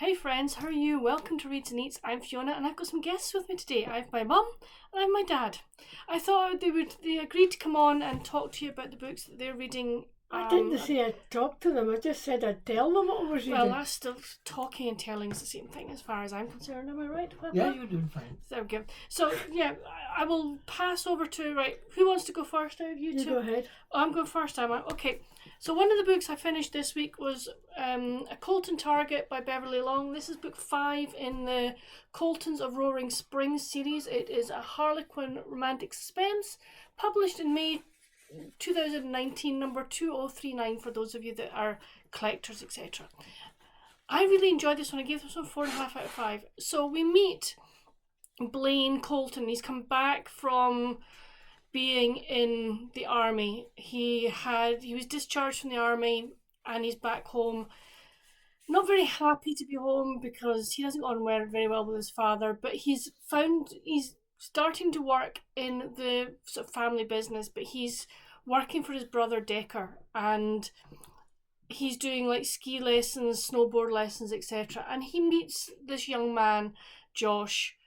Hey friends, how are you? Welcome to Reads and Eats. I'm Fiona and I've got some guests with me today. I have my mum and I have my dad. I thought they agreed to come on and talk to you about the books that they're reading. I didn't say I'd talk to them, I just said I'd tell them what I was reading. Well, that's still talking and telling is the same thing as far as I'm concerned, am I right? Yeah, you're doing fine. There we go. So, yeah, I will pass over to, right, who wants to go first out of you two? You go ahead. Oh, I'm going first, am I? Okay. So one of the books I finished this week was A Colton Target by Beverly Long. This is book 5 in the Coltons of Roaring Springs series. It is a Harlequin romantic suspense, published in May 2019, number 2039 for those of you that are collectors, etc. I really enjoyed this one. I gave this one 4.5 out of 5. So we meet Blaine Colton. He's come back from being in the army. He was discharged from the army and he's back home. Not very happy to be home because he doesn't get on very well with his father, but he's starting to work in the sort of family business, but he's working for his brother Decker and he's doing like ski lessons, snowboard lessons, etc. And he meets this young man, Josh,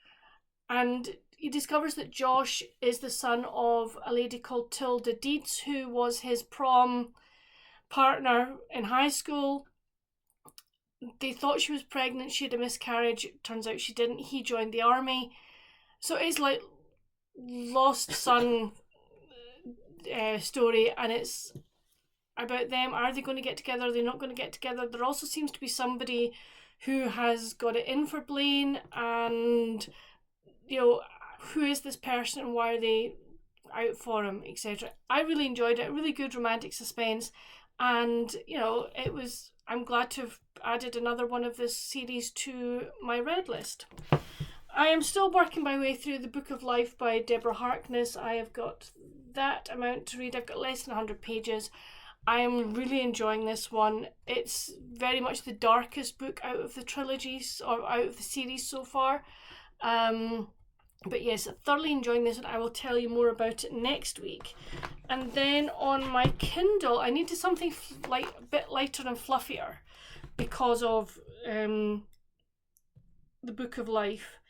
and he discovers that Josh is the son of a lady called Tilda Deeds, who was his prom partner in high school. They thought she was pregnant. She had a miscarriage. Turns out she didn't. He joined the army. So it's like lost son story, and it's about them. Are they going to get together? Are they not going to get together? There also seems to be somebody who has got it in for Blaine, and who is this person and why are they out for him, etc. I really enjoyed it. Really good romantic suspense, and I'm glad to have added another one of this series to my read list. I am still working my way through the Book of Life by Deborah Harkness. I have got that amount to read. I've got less than 100 pages. I am really enjoying this one. It's very much the darkest book out of the trilogies or out of the series so far. But yes, thoroughly enjoying this, and I will tell you more about it next week. And then on my Kindle, I needed something a bit lighter and fluffier because of the Book of Life.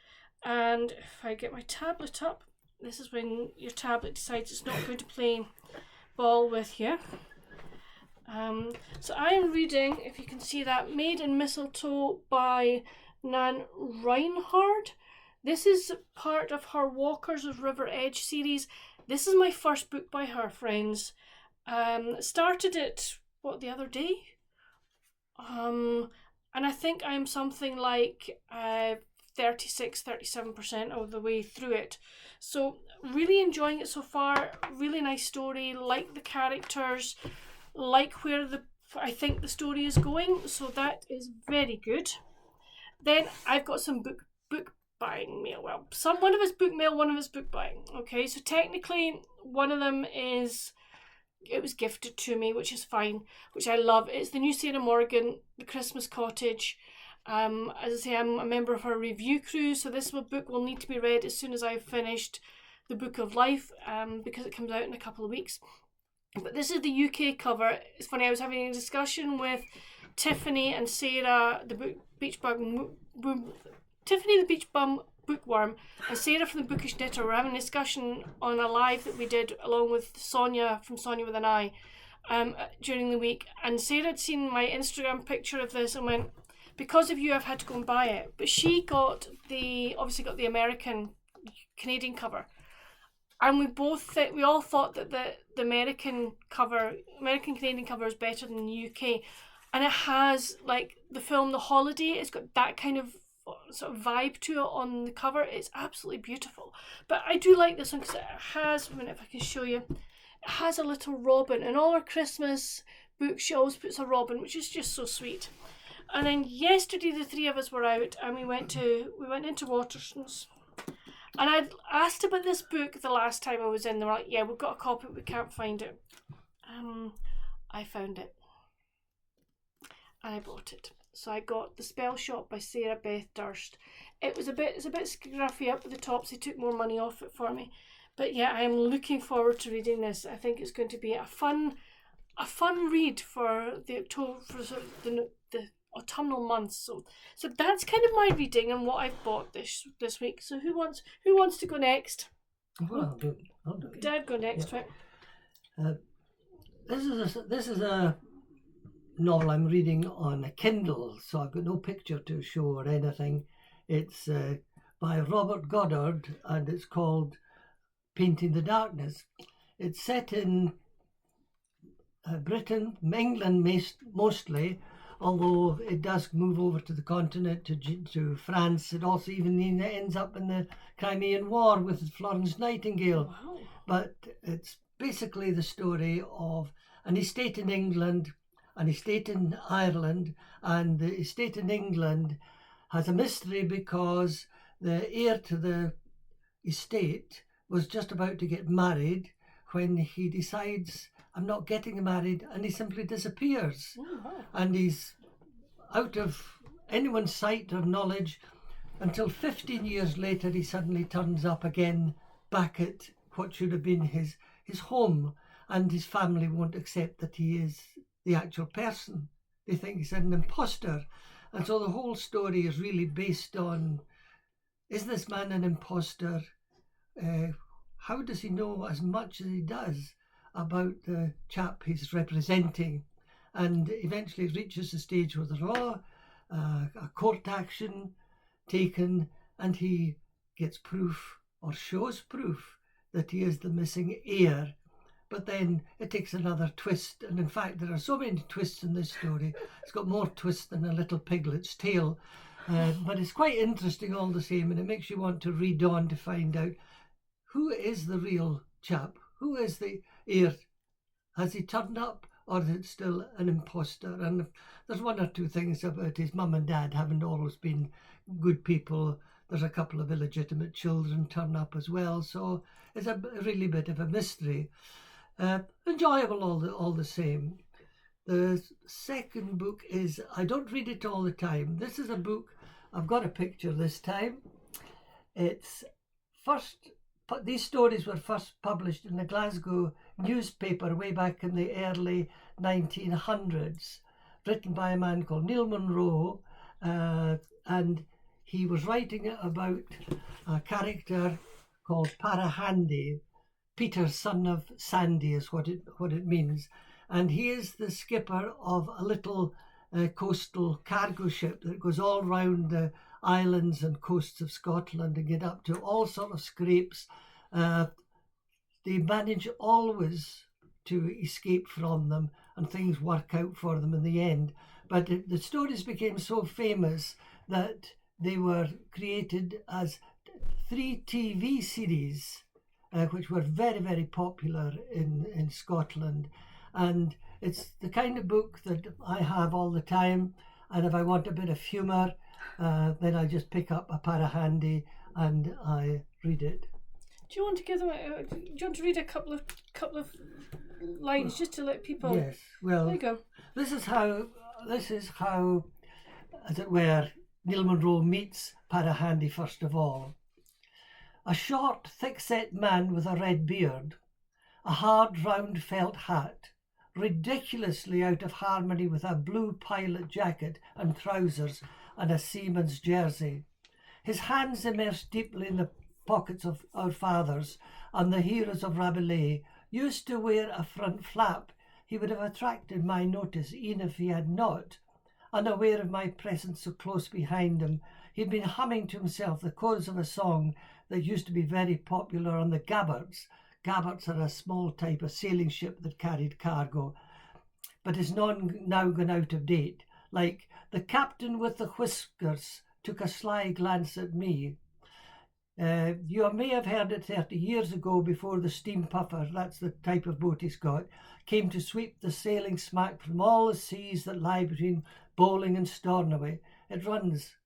And if I get my tablet up, this is when your tablet decides it's not going to play ball with you. So I am reading, if you can see that, Made in Mistltoe by Nan Reinhardt. This is part of her Walkers of River Edge series. This is my first book by her, friends. Started it, the other day? And I think I'm something like 37% of the way through it. So really enjoying it so far. Really nice story. Like the characters. Like where I think the story is going. So that is very good. Then I've got some book buying mail. Well, one of his book mail, one of his book buying. Okay, so technically one of them it was gifted to me, which is fine, which I love. It's the new Sarah Morgan, The Christmas Cottage. As I say, I'm a member of her review crew, so this book will need to be read as soon as I've finished the Book of Life, because it comes out in a couple of weeks. But this is the UK cover. It's funny, I was having a discussion with Tiffany and Sarah, Tiffany the Beach Bum Bookworm, and Sarah from the Bookish Knitter were having a discussion on a live that we did along with Sonia from Sonia with an I during the week. And Sarah had seen my Instagram picture of this and went, because of you, I've had to go and buy it. But she obviously got the Canadian cover. And we all thought that the American Canadian cover is better than the UK. And it has, like, the film The Holiday, it's got that kind of sort of vibe to it on the cover. It's absolutely beautiful. But I do like this one because it has, if I can show you, it has a little robin. In all her Christmas books, she always puts a robin, which is just so sweet. And then yesterday, the three of us were out and we went into Waterston's. And I'd asked about this book the last time I was in. They were like, yeah, we've got a copy, but we can't find it. I found it. And I bought it. So I got The Spell Shop by Sarah Beth Durst. It's a bit scruffy up at the top, so they took more money off it for me. But yeah, I am looking forward to reading this. I think it's going to be a fun read for the autumnal months. So that's kind of my reading and what I've bought this week. So who wants to go next? Well, I'll do it. Dad, go next, Yeah. right? This is a novel I'm reading on a Kindle, so I've got no picture to show or anything. It's by Robert Goddard, and it's called Painting the Darkness. It's set in Britain, England mostly, although it does move over to the continent, to France. It also even ends up in the Crimean War with Florence Nightingale. Wow. But it's basically the story of an estate in England, an estate in Ireland, and the estate in England has a mystery because the heir to the estate was just about to get married when he decides, I'm not getting married, and he simply disappears. Oh, wow. And he's out of anyone's sight or knowledge until 15 years later he suddenly turns up again back at what should have been his home, and his family won't accept that he is the actual person. They think he's an imposter. And so the whole story is really based on, is this man an imposter? How does he know as much as he does about the chap he's representing? And eventually it reaches the stage where there's a court action taken, and he gets proof, or shows proof, that he is the missing heir. But then it takes another twist, and in fact there are so many twists in this story. It's got more twists than a little piglet's tail, but it's quite interesting all the same, and it makes you want to read on to find out who is the real chap, who is the heir. Has he turned up, or is it still an imposter? And there's one or two things about his mum and dad haven't always been good people. There's a couple of illegitimate children turn up as well, so it's a really bit of a mystery. Enjoyable all the same. The second book is, I don't read it all the time. This is a book, I've got a picture this time. These stories were first published in the Glasgow newspaper way back in the early 1900s, written by a man called Neil Munro, and he was writing about a character called Parahandy. Peter, son of Sandy, is what it means, and he is the skipper of a little coastal cargo ship that goes all round the islands and coasts of Scotland and get up to all sort of scrapes. They manage always to escape from them, and things work out for them in the end. But the stories became so famous that they were created as 3 TV series, which were very, very popular in Scotland. And it's the kind of book that I have all the time, and if I want a bit of humour, then I just pick up a Parahandy and I read it. Do you want to give them? Do you want to read a couple of lines just to let people? Yes. Well, there you go. This is how, as it were, Neil Munro meets Parahandy first of all. A short, thick-set man with a red beard, a hard, round felt hat, ridiculously out of harmony with a blue pilot jacket and trousers and a seaman's jersey. His hands immersed deeply in the pockets of our fathers and the heroes of Rabelais, used to wear a front flap. He would have attracted my notice even if he had not. Unaware of my presence so close behind him, he'd been humming to himself the chorus of a song that used to be very popular on the gabberts. Gabberts are a small type of sailing ship that carried cargo, but is now gone out of date. Like, the captain with the whiskers took a sly glance at me. You may have heard it 30 years ago, before the steam puffer, that's the type of boat he's got, came to sweep the sailing smack from all the seas that lie between Bowling and Stornoway. It runs,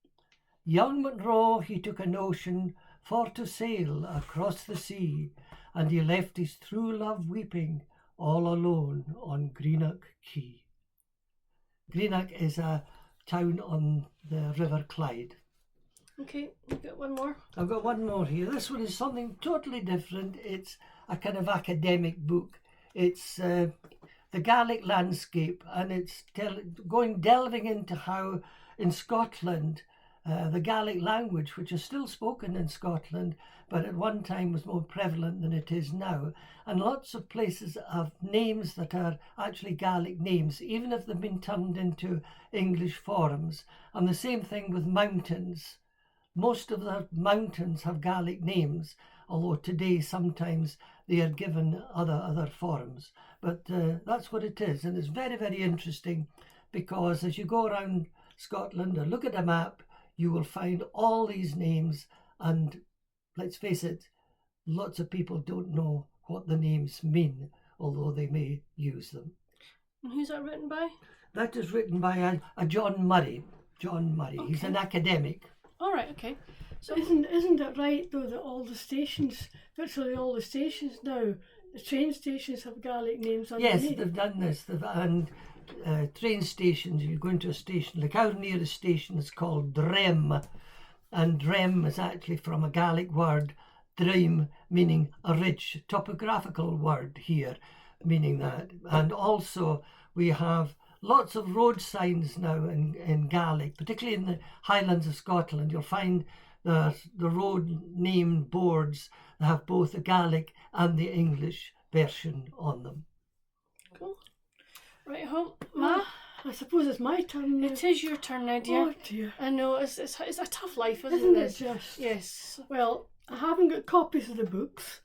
young Munro, he took a notion for to sail across the sea, and he left his true love weeping all alone on Greenock Quay. Greenock is a town on the River Clyde. Okay, you've got one more. I've got one more here. This one is something totally different. It's a kind of academic book. It's the Gaelic landscape, and it's delving into how in Scotland the Gaelic language, which is still spoken in Scotland, but at one time was more prevalent than it is now. And lots of places have names that are actually Gaelic names, even if they've been turned into English forms. And the same thing with mountains. Most of the mountains have Gaelic names, although today sometimes they are given other forms. But that's what it is. And it's very, very interesting, because as you go around Scotland or look at a map, you will find all these names, and let's face it, lots of people don't know what the names mean, although they may use them. And who's that written by? That is written by a John Murray. John Murray. Okay. He's an academic. All right, okay. So Isn't it right though that all the stations, virtually all the stations now, the train stations have Gaelic names underneath? Yes, they've done this. And train stations, you go into a station, like our nearest station is called Drem, and Drem is actually from a Gaelic word, Dreim, meaning a rich topographical word here, meaning that. And also we have lots of road signs now in Gaelic, particularly in the Highlands of Scotland. You'll find the road name boards that have both the Gaelic and the English version on them. cool. Right, home, Ma. I suppose it's my turn now. It is your turn now, dear. Oh dear. I know it's a tough life, isn't Isn't it? it just? Yes. Well, I haven't got copies of the books,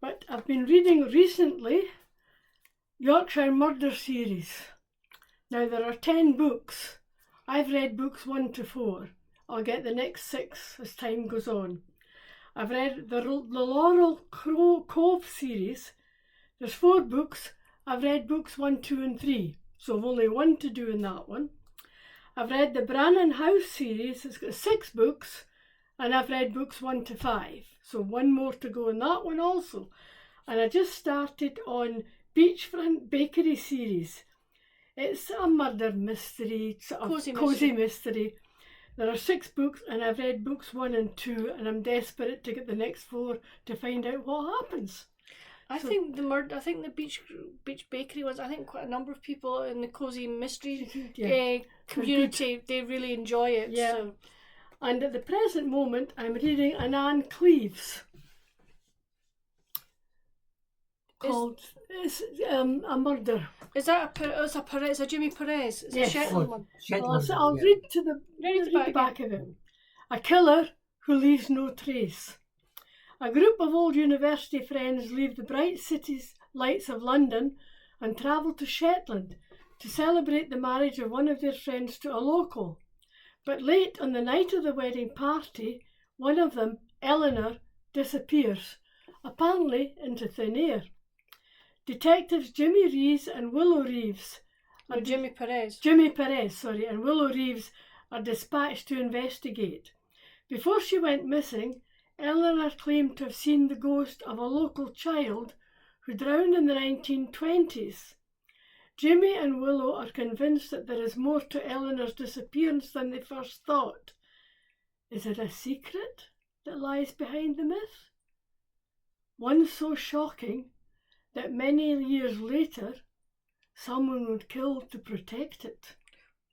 but I've been reading recently Yorkshire Murder series. Now there are 10 books. I've read books 1 to 4. I'll get the next 6 as time goes on. I've read the Laurel Cove series. There's 4 books. I've read books 1, 2 and 3. So I've only 1 to do in that one. I've read the Brannan House series. It's got 6 books. And I've read books 1 to 5. So 1 more to go in that one also. And I just started on Beachfront Bakery series. It's a murder mystery, sort of cozy mystery. There are 6 books, and I've read books 1 and 2, and I'm desperate to get the next 4 to find out what happens. I think the beach bakery ones. I think quite a number of people in the cozy mystery community, they really enjoy it. Yeah. So. And at the present moment, I'm reading an Anne Cleeves called A Murder. Is that it's a Jimmy Perez? It's Yes. a Shetland one. I'll read to Read the back of it. A killer who leaves no trace. A group of old university friends leave the bright city's lights of London and travel to Shetland to celebrate the marriage of one of their friends to a local. But late on the night of the wedding party, one of them, Eleanor, disappears, apparently into thin air. Detectives Jimmy Perez and Willow Reeves are dispatched to investigate. Before she went missing, Eleanor claimed to have seen the ghost of a local child who drowned in the 1920s. Jimmy and Willow are convinced that there is more to Eleanor's disappearance than they first thought. Is it a secret that lies behind the myth? One so shocking that many years later, someone would kill to protect it.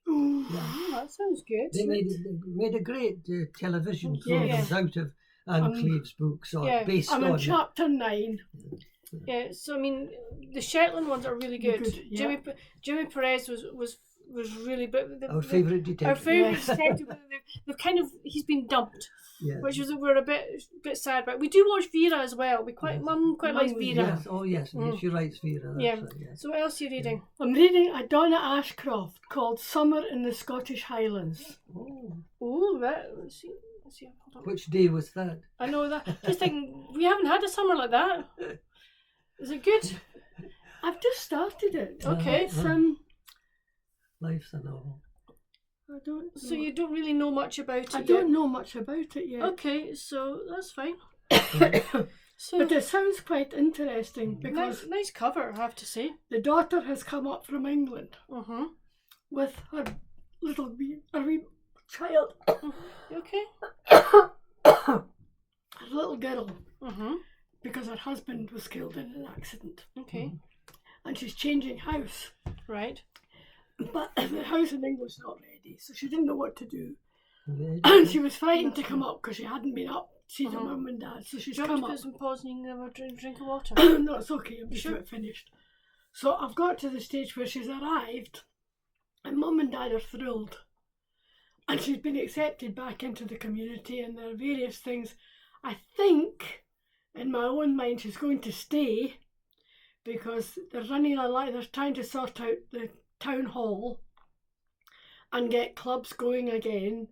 Ooh, that sounds good. They made a great television series out of Anne Cleeves' books, based on. I'm on chapter 9. Yeah, so I mean, the Shetland ones are really good. Yeah. Jimmy Perez was really, but our favourite detective. Our favourite detective. He's been dumped, which we're a bit sad about. We do watch Vera as well. Mum quite likes Vera. Yes, she writes Vera. Yeah. So what else are you reading? I'm reading a Donna Ashcroft called Summer in the Scottish Highlands. Oh, right. Let's see. Hold on. Which day was that? I know that. Just thinking, we haven't had a summer like that. Is it good? I've just started it. Okay. It's Life's a novel. I don't. So you don't really know much about it. I don't know much about it yet. Okay, so that's fine. So, but it sounds quite interesting because nice cover, I have to say. The daughter has come up from England with her wee child. Okay. A little girl. Because her husband was killed in an accident. Okay. and she's changing house. Right. But the house in England's not ready, so she didn't know what to do. And she was frightened to come up because she hadn't been up to see her mum and dad. So she's Do you come want up. to put some pause and you can have a drink of water? No, it's okay, I'm just Sure. about finished. So I've got to the stage where she's arrived, and mum and dad are thrilled. And she's been accepted back into the community, and there are various things. I think, in my own mind, she's going to stay because they're they're trying to sort out the town hall and get clubs going again,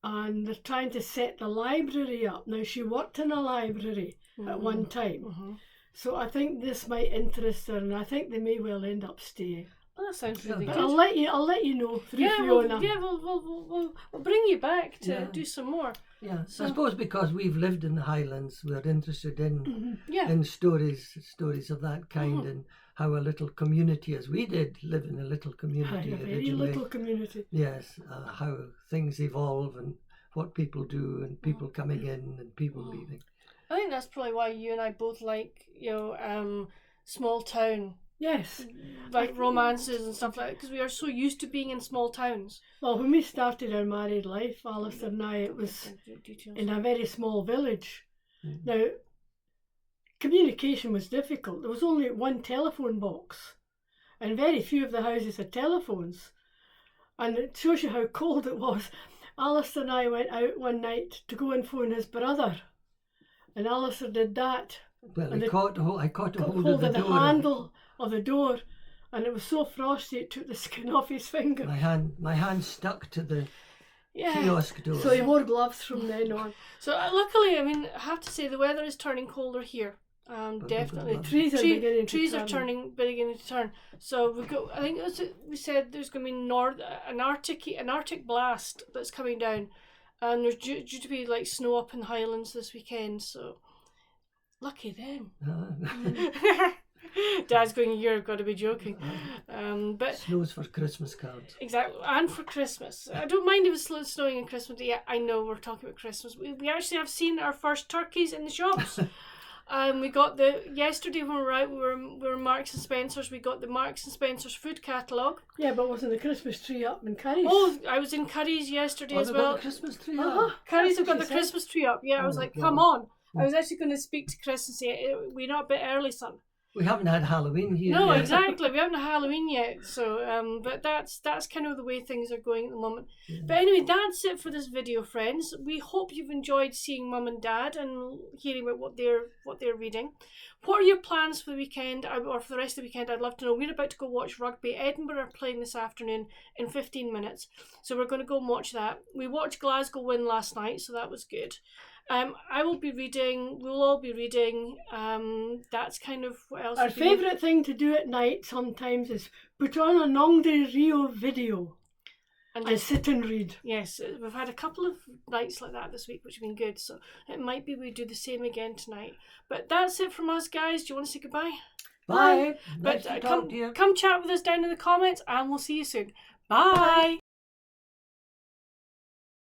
and they're trying to set the library up. Now, she worked in a library at one time, so I think this might interest her, and I think they may well end up staying. Well, that sounds really But good. I'll let you know through Fiona. We'll bring you back to do some more. Yeah, So- I suppose because we've lived in the Highlands, we're interested in stories of that kind, and how a little community, as we did live in a little community A very originally. little community. Yes, how things evolve and what people do, and people coming in and people leaving. I think that's probably why you and I both like, small town, Yes. like romances and stuff like that, because we are so used to being in small towns. Well, when we started our married life, Alistair and I, it was Details. in a very small village. Now, communication was difficult. There was only one telephone box, and very few of the houses had telephones. And it shows you how cold it was. Alistair and I went out one night to go and phone his brother, and Alistair did that. Well, And I caught a hold Hold of the door. handle of the door, and it was so frosty it took the skin off his finger. My hand stuck to the Yeah. kiosk door. So he wore gloves from then on. So luckily, I mean, I have to say the weather is turning colder here. Definitely, Trees are beginning to turn. beginning to turn. So we've got. I think we said there's going to be an Arctic blast that's coming down, and there's due to be like snow up in the Highlands this weekend. So lucky them. Dad's going, you're got to be joking. But Snows for Christmas cards. exactly, and for Christmas. I don't mind if it's snowing in Christmas. Yeah, I know we're talking about Christmas. We actually have seen our first turkeys in the shops. We got yesterday when we were out, we were Marks and Spencer's. We got the Marks and Spencer's food catalogue. Yeah, but wasn't the Christmas tree up in Curry's? Oh, I was in Curry's yesterday as They've got well. the Christmas tree Uh-huh. Curry's have That's got what the she Christmas tree up. Yeah, I was Oh, like, God. come on. I was actually going to speak to Chris and say, we're not a bit early, son. We haven't had Halloween here No, yet. exactly. We haven't had Halloween yet, so but that's kind of the way things are going at the moment. But anyway, that's it for this video, friends. We hope you've enjoyed seeing Mum and Dad and hearing about what they're reading. What are your plans for the weekend or for the rest of the weekend? I'd love to know. We're about to go watch rugby. Edinburgh are playing this afternoon in 15 minutes, so we're going to go and watch that. We watched Glasgow win last night, so that was good. I will be reading. We'll all be reading. That's kind of what else. Our favourite thing to do at night sometimes is put on a Nong de Rio video and sit and read. Yes, we've had a couple of nights like that this week, which have been good. So it might be we do the same again tonight. But that's it from us, guys. Do you want to say goodbye? Bye. But Nice to talk to you. come chat with us down in the comments, and we'll see you soon. Bye.